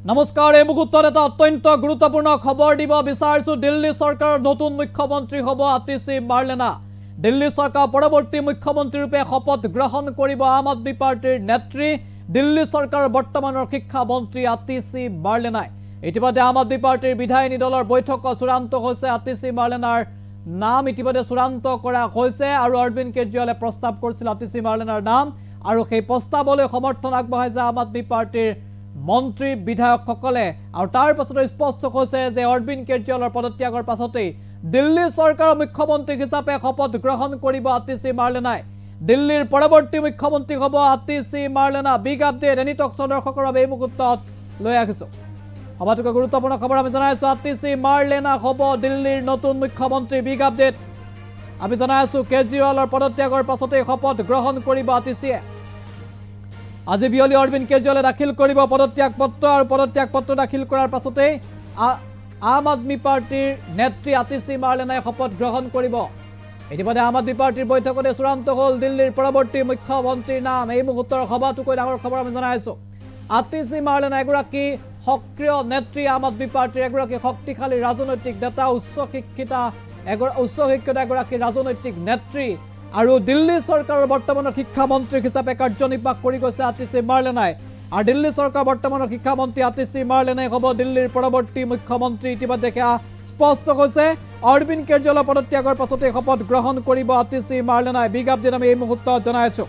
নমস্কাৰ এই মুহূৰ্তত এটা অত্যন্ত গুৰুত্বপূৰ্ণ খবৰ দিব বিচাৰিছো দিল্লী চৰকাৰৰ নতুন মুখ্যমন্ত্ৰী হ'ব আতিশী মাৰ্লেনা দিল্লী চৰকাৰ পৰৱৰ্তী মুখ্যমন্ত্ৰী ৰূপে শপত গ্ৰহণ কৰিব আম আদমি পাৰ্টিৰ নেত্ৰী দিল্লী চৰকাৰৰ বৰ্তমানৰ শিক্ষা মন্ত্ৰী আতিশী মাৰ্লেনাই ইতিমধ্যে আম আদমি পাৰ্টিৰ বিধায়িনী দলৰ বৈঠক চূড়ান্ত হৈছে আতিশী মাৰ্লেনাৰ নাম ইতিমধ্যে চূড়ান্ত কৰা হৈছে আৰু অৰবিন্দ কেজৰিৱালে প্ৰস্তাৱ কৰিছিল আতিশী মাৰ্লেনাৰ নাম আৰু সেই প্ৰস্তাৱলৈ সমৰ্থন আগবঢ়াইছে আম আদমি পাৰ্টিৰ মন্ত্ৰী বিধায়কসকলে আৰু তাৰ পাছতে স্পষ্ট হৈছে যে অৰবিন্দ কেজৰিৱালৰ পদত্যাগৰ পাছতে দিল্লী চৰকাৰৰ মুখ্যমন্ত্ৰী হিচাপে শপত গ্ৰহণ কৰিব আতিশী মাৰ্লেনাই দিল্লীৰ পৰৱৰ্তী মুখ্যমন্ত্ৰী হ'ব Atishi Marlena big update any টকছৰ দৰ্শকৰ বাবে এই মুহূৰ্তত লৈ আহিছো সবাতোকৈ গুৰুত্বপূৰ্ণ খবৰ আমি জনাইছো আতিশী মাৰ্লেনা হ'ব দিল্লীৰ নতুন মুখ্যমন্ত্ৰী বিগ আপডেট আমি জনাইছো কেজৰিৱালৰ পদত্যাগৰ পাছতে শপত গ্ৰহণ কৰিব আতিশীয়ে আজি বিয়লি অৰবিন্দ কেজৰিৱালে দাখিল কৰিব পদত্যাগ পত্ৰ আৰু পদত্যাগ পত্ৰ দাখিল কৰাৰ পাছতে আম আদমি পাৰ্টিৰ নেত্ৰী আতিশী মাৰ্লেনাই শপত গ্ৰহণ কৰিব ইতিমধ্যে আম আদমি পাৰ্টিৰ বৈঠকতে চূড়ান্ত হ'ল দিল্লীৰ পৰৱৰ্তী মুখ্যমন্ত্ৰীৰ নাম এই মুহূৰ্তৰ সবাতোকৈ ডাঙৰ খবৰ আমি জনাইছো আতিশী মাৰ্লেনা এগৰাকী সক্ৰিয় নেত্ৰী আম আদমি পাৰ্টিৰ এগৰাকী শক্তিশালী ৰাজনৈতিক নেতা উচ্চ শিক্ষিত এগৰাকী ৰাজনৈতিক নেত্ৰী আৰু দিল্লী চৰকাৰৰ বৰ্তমানৰ শিক্ষা মন্ত্ৰী হিচাপে কাৰ্যনিৰ্বাহ কৰি গৈছে আতিশী মাৰ্লেনাই আৰু দিল্লী চৰকাৰৰ বৰ্তমানৰ শিক্ষা মন্ত্ৰী আতিশী মাৰ্লেনাই হ'ব দিল্লীৰ পৰৱৰ্তী মুখ্যমন্ত্ৰী ইতিমধ্যে স্পষ্ট হৈছে অৰবিন্দ কেজৰিৱালৰ পদত্যাগৰ পাছতে শপত গ্ৰহণ কৰিব আতিশী মাৰ্লেনাই বিগ আপডেট আমি এই মুহূৰ্তত জনাইছো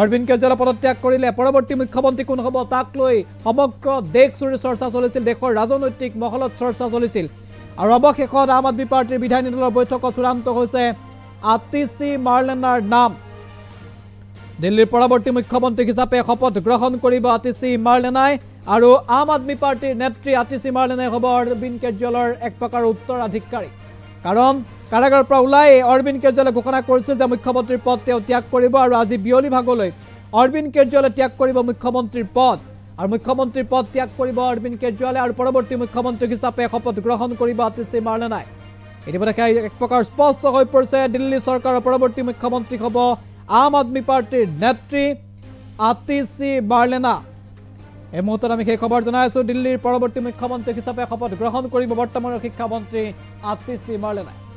অৰবিন্দ কেজৰিৱালে পদত্যাগ কৰিলে পৰৱৰ্তী মুখ্যমন্ত্ৰী কোন হ'ব তাক লৈ সমগ্ৰ দেশজুৰি চৰ্চা চলিছিল দেশৰ ৰাজনৈতিক মহলত চৰ্চা চলিছিল আৰু অৱশেষত আম আদমি পাৰ্টিৰ বিধায়িনী দলৰ বৈঠকত চূড়ান্ত হৈছে আতিশী মাৰ্লেনাৰ নাম দিল্লীৰ পৰৱৰ্তী মুখ্যমন্ত্ৰী হিচাপে শপত গ্ৰহণ কৰিব আতিশী মাৰ্লেনাই আৰু আম আদমি পাৰ্টিৰ নেত্ৰী আতিশী মাৰ্লেনাই হ'ব অৰবিন্দ কেজৰিৱালৰ এক প্ৰকাৰ উত্তৰাধিকাৰী কাৰণ কাৰাগাৰৰ পৰা ওলাই অৰবিন্দ কেজৰিৱালে ঘোষণা কৰিছিল যে মুখ্যমন্ত্ৰীৰ পদ তেওঁ ত্যাগ কৰিব আৰু আজি বিয়লি ভাগলৈ অৰবিন্দ কেজৰিৱালে ত্যাগ কৰিব মুখ্যমন্ত্ৰীৰ পদ আৰু মুখ্যমন্ত্ৰীৰ পদ ত্যাগ কৰিব অৰবিন্দ কেজৰিৱালে আৰু পৰৱৰ্তী মুখ্যমন্ত্ৰী হিচাপে শপত গ্ৰহণ কৰিব আতিশী মাৰ্লেনাই ইতিমধ্যে এক প্ৰকাৰ স্পষ্ট হৈ পৰিছে দিল্লী চৰকাৰৰ পৰৱৰ্তী মুখ্যমন্ত্ৰী হ'ব আম আদমি পাৰ্টিৰ নেত্ৰী আতিশী মাৰ্লেনা এই মুহূৰ্তত আমি সেই খবৰ জনাইছো দিল্লীৰ পৰৱৰ্তী মুখ্যমন্ত্ৰী হিচাপে শপত গ্ৰহণ কৰিব বৰ্তমানৰ শিক্ষা মন্ত্ৰী আতিশী মাৰ্লেনাই